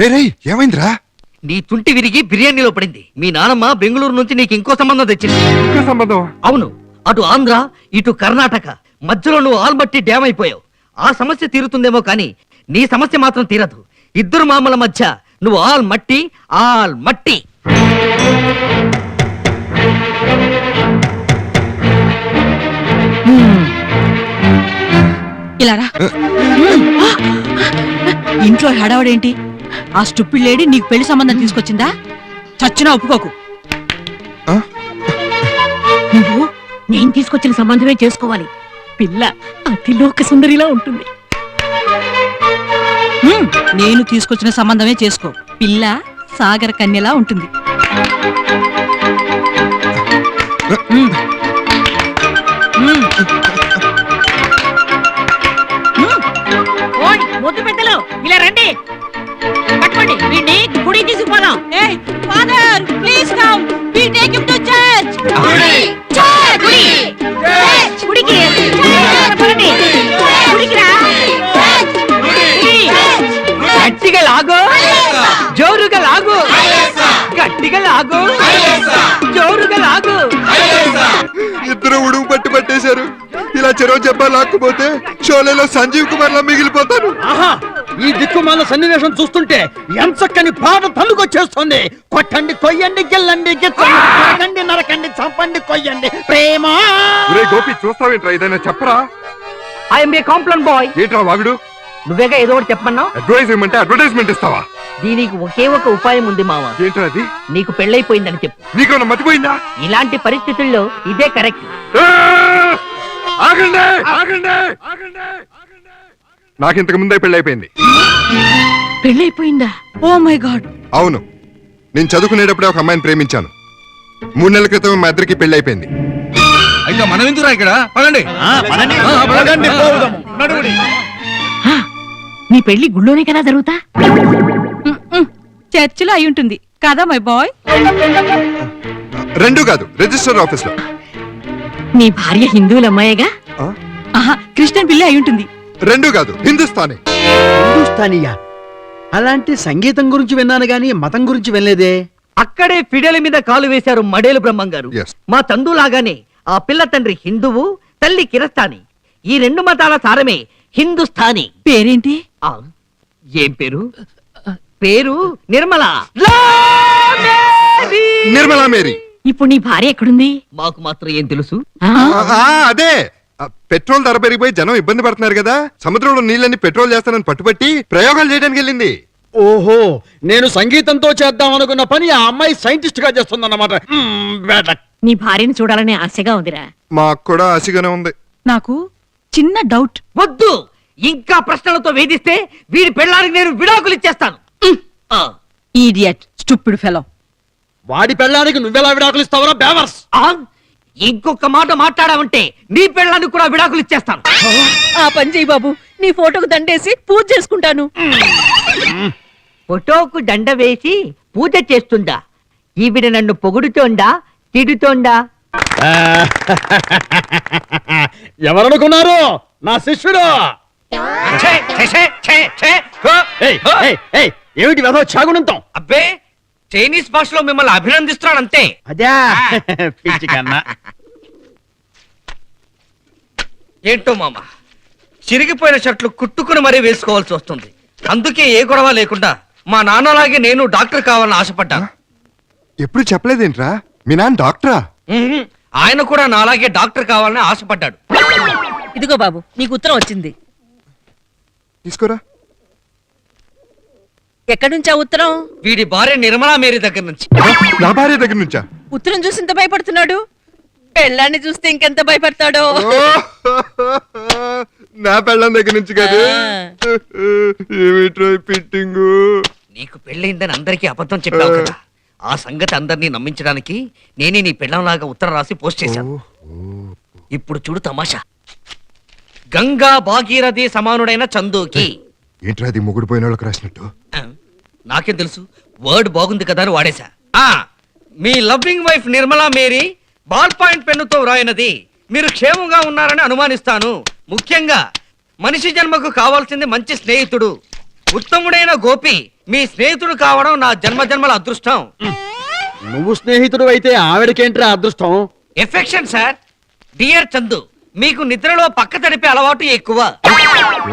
రే ఏమైందిరా? నీ తుంటి విరిగి బిర్యానీలో పడింది. మీ నానమ్మ బెంగళూరు నుంచి నీకు ఇంకో సంబంధం తెచ్చింది. ఇంకో సంబంధం? అవును, అటు ఆంధ్ర ఇటు కర్ణాటక, మధ్యలో నువ్వు ఆల్మట్టి డ్యామ్ అయిపోయావు. ఆ సమస్య తీరుతుందేమో కానీ నీ సమస్య మాత్రం తీరదు. ఇద్దరు మామల మధ్య నువ్వు ఆల్ మట్టి. ఇలారా. ఇంట్లో హడావడేంటి? ఆ స్టూపిడ్ లేడీ నీకు పెళ్లి సంబంధం తీసుకొచ్చిందా? చచ్చినా ఒప్పుకోకు. నువ్వు నేను తీసుకొచ్చిన సంబంధమే చేసుకోవాలి. పిల్ల అతిలోక సుందరిలా ఉంటుంది. నేను తీసుకొచ్చిన సంబంధమే చేసుకో. పిల్ల సాగర కన్యలా ఉంటుంది. ముద్దు పెద్దలు ఇలా రండి, పట్టుకోండి వీడిని గుడి తీసుకుపోదాం. Father please come, we take him to church. గుడికి గట్టిగా లాగు, జోరుగా లాగు, గట్టిగా లాగు, జోరుగా లాగు. ఇద్దరు ఉడుగు పట్టేశారు. ఇలా చెరువు చెప్పా లాక్కుపోతే షోలేలో సంజీవ్ కుమార్ లా మిగిలిపోతాను. ఈ దిక్కుమాల సన్నివేశం చూస్తుంటే ఎంచక్కని పాట తన్నుకొచ్చేస్తుంది. కొట్టండి, కొయ్యండి, గిల్లండి, గిచ్చండి, నరకండి, చంపండి, కొయ్యండి. ప్రేమ. గోపి చూస్తావేంట్రా? ఏదైనా చెప్పరా? I'm a complaint boy. ఏంట్రా వాగుడు? నువ్వేగా ఏదో ఒకటి చెప్పమన్నావు. అడ్వైజ్ ఇవ్వమంటే అడ్వర్టైజ్మెంట్ ఇస్తావా? దీనికి ఒకే ఒక ఉపాయం ఉంది మామ. ఏంట్రా అది? నీకు పెళ్ళైపోయిందని చెప్పు. నీకేమన్నా మతిపోయిందా? ఇలాంటి పరిస్థితుల్లో ఇదే కరెక్ట్. ఆగండి, ఆగండి, ఆగండి. నాకు ఇంతకు ముందే పెళ్ళైపోయింది. పెళ్ళైపోయిందా? Oh my god. అవును, నేను చదువుకునేటప్పుడే ఒక అమ్మాయిని ప్రేమించాను. 3 నెలల క్రితం మా ఇద్దరికి పెళ్ళైపోయింది. అయితే మనం ఎందుకురా ఇక్కడ? పదండి. నీ పెళ్లి గుళ్ళోనే కదా జరుగుతా? చర్చిలో అయి ఉంటుంది కదా మై బాయ్. రెండు కాదు, రిజిస్టర్ ఆఫీస్ లో. నీ భార్య హిందువుల అమ్మాయిగా? క్రిస్టియన్ పిల్ల అయి ఉంటుంది. రెండు కాదు, హిందుస్థానీ. హిందుస్థానీయా? అలాంటి సంగీతం గురించి విన్నాను గాని మతం గురించి వినలేదే. అక్కడే ఫిడేల మీద కాలు వేశారు మడేలు బ్రహ్మం గారు. Yes. మా తందులాగానే ఆ పిల్ల తండ్రి హిందువు, తల్లి కిరస్థాని. ఈ రెండు మతాల సారమే హిందుస్థానీ. పేరేంటి? ఏం పేరు? పేరు నిర్మల. నిర్మలా మేరీ. ఇప్పుడు నీ భార్య ఎక్కడుంది? మాకు మాత్రం ఏం తెలుసు? అదే పెట్రోల్ ధర పెరిగిపోయి జనం ఇబ్బంది పడుతున్నారు కదా, సముద్రంలో నీళ్ళని పెట్రోల్ చేస్తానని పట్టుబట్టి ప్రయోగాలు చేయడానికి వెళ్ళింది. ఓహో, నేను సంగీతంతో చేద్దాం అనుకున్న పని ఆ అమ్మాయి సైంటిస్ట్ గా చేస్తుందన్నమాట. నీ భార్యను చూడాలనే ఆశగా ఉందిరా. మాకు కూడా ఆశగానే ఉంది. నాకు చిన్న డౌట్. వద్దు, ఇంకా ప్రశ్నలతో వేధిస్తే వీడి పెళ్ళానికి నేను విడాకులు ఇచ్చేస్తాను. Idiot, stupid fellow. వాడి పెళ్ళానికి నువ్వెలా విడాకులు ఇస్తావరా బేవర్స్? ఇంకొక మాట మాట్లాడావంటే నీ పెళ్ళానికి కూడా విడాకులు ఇచ్చేస్తాను. ఆ పని చెయ్యి బాబు, నీ ఫోటోకు దండేసి పూజ చేసుకుంటాను. ఫోటోకు దండ వేసి పూజ చేస్తుందా? ఈవిడ నన్ను పొగుడుతోందా, తిడుతోందా? ఎవరనుకున్నారు? నా శిష్యుడు. ఏమిటి వెధవ చాగునంతం? అబ్బే, చైనీస్ భాషలో మిమ్మల్ని అభినందిస్తున్నాడంతే. అదే పిచ్చి కన్నా. ఏంటో మామ, చిరిగిపోయిన షర్ట్లు కుట్టుకుని మరీ వేసుకోవాల్సి వస్తుంది. అందుకే ఏ గొడవ లేకుండా మా నాన్నలాగే నేను డాక్టర్ కావాలని ఆశపడ్డాను. ఎప్పుడు చెప్పలేదేంట్రా? మీ నాన్న డాక్టరా? ఆయన కూడా నాలాగే డాక్టర్ కావాలని ఆశపడ్డాడు. ఇదిగో బాబు, నీకు ఉత్తరం వచ్చింది. తీసుకోరా. ఎక్కడి నుంచా ఉత్తరం? వీడి భార్య నిర్మలా మేరీ దగ్గర నుంచి. నా భార్య దగ్గర నుంచా? ఉత్తరం చూసి ఇంత భయపడుతున్నాడు, పెళ్ళాన్ని చూస్తే ఇంకెంత భయపడతాడో. నా పెళ్ళం దగ్గర నుంచి కదా. ఏమిట్రా పిట్టింగు? నీకు పెళ్ళైందని అందరికీ అబద్ధం చెప్పావు కదా, ఆ సంగతి అందరినీ నమ్మించడానికి నేనే నీ పెళ్ళంలాగా ఉత్తరం రాసి పోస్ట్ చేశాను. ఇప్పుడు చూడు తమాషా. గంగా భాగీరథి సమానుడైన చందుకి. ఏంట్రా అది మొగుడు పోయిన వాళ్ళకి రాసినట్టు? నాకేం తెలుసు, వర్డ్ బాగుంది కదా అని వాడేశా. మీ loving wife Nirmala Mary ball point పెన్నుతో వ్రాయినది. మీరు క్షేమంగా ఉన్నారని అనుమానిస్తాను. ముఖ్యంగా మనిషి జన్మకు కావాల్సింది మంచి స్నేహితుడు. ఉత్తముడైన గోపి మీ స్నేహితుడు కావడం నా జన్మజన్మల అదృష్టం. నువ్వు స్నేహితుడు అయితే ఆవిడకేంట్రా అదృష్టం? Affection sir. డియర్ చందు, మీకు నిద్రలో పక్క తడిపే అలవాటు ఎక్కువ.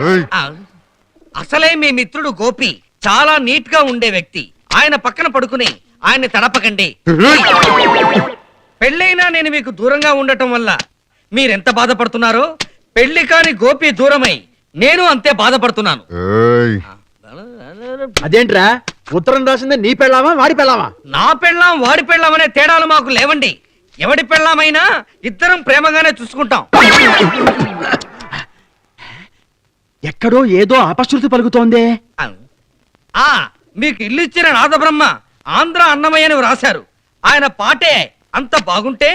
ఏయ్, ఆ, అసలే మీ మిత్రుడు గోపి చాలా నీట్ గా ఉండే వ్యక్తి. ఆయన పక్కన పడుకుని ఆయన్ని తడపకండి. ఏయ్, పెళ్ళైనా నేను మీకు దూరంగా ఉండటం వల్ల మీరెంత బాధపడుతున్నారో పెళ్లి కాని గోపి దూరమై నేను అంతే బాధపడుతున్నాను. ఏయ్, అదేంట్రా ఉత్తరం రాసింది నీ పెళ్ళామా వాడి పెళ్ళామా? నా పెళ్ళాం వాడి పెళ్ళాం అనే తేడాలు మాకు లేవండి. ఎవడి పెళ్ళామైనా ఇద్దరం ప్రేమగానే చూసుకుంటాం. ఎక్కడో ఏదో అపశృతి పలుకుతోందే. ఆ మీకు ఇల్లు ఇచ్చిన నాదబ్రహ్మ ఆంధ్ర అన్నమయ్య అని వ్రాశారు. ఆయన పాటే అంత బాగుంటే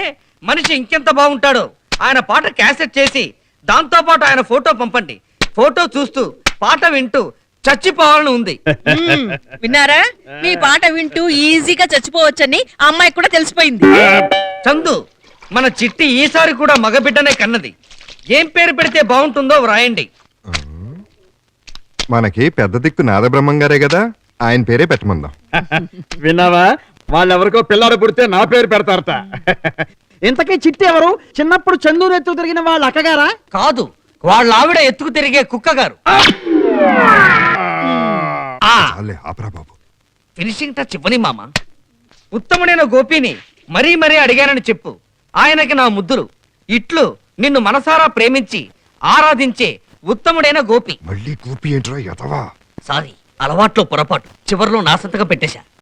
మనిషి ఇంకెంత బాగుంటాడో. ఆయన పాట క్యాసెట్ చేసి దాంతో పాటు ఆయన ఫోటో పంపండి. ఫోటో చూస్తూ పాట వింటూ చచ్చిపోవాలని ఉంది. విన్నారా? మీ పాట వింటూ ఈజీగా చచ్చిపోవచ్చని ఆ అమ్మాయికి కూడా తెలిసిపోయింది. చందు, మన చిట్టి ఈసారి కూడా మగబిడ్డనే కన్నది. ఏం పేరు పెడితే బాగుంటుందో వ్రాయండి. మనకి పెద్ద దిక్కు నాదబ్రహ్మం గారే కదా, ఆయన పేరే పెట్టమందాం. విన్నావా? వాళ్ళెవరికో పిల్లాడు పుడితే నా పేరు పెడతారట. ఇంతకీ చిట్టి ఎవరు? చిన్నప్పుడు చందూరు ఎత్తు తిరిగిన వాళ్ళ అక్కగారా? కాదు, వాళ్ళ ఆవిడ ఎత్తుకు తిరిగే కుక్క గారు. చాలే, ఆపరా బాబు. ఫినిషింగ్ టచ్ ఇవ్వని మామ. ఉత్తముడైన గోపిని మరీ మరీ అడిగానని చెప్పు. ఆయనకి నా ముద్దులు. ఇట్లు నిన్ను మనసారా ప్రేమించి ఆరాధించే ఉత్తముడైన గోపి. మళ్ళీ కూపి ఏంట్రా ఎదవా? సారీ, అలవాట్లో పొరపాటు. చివర్లో నా సంతకం పెట్టేశా.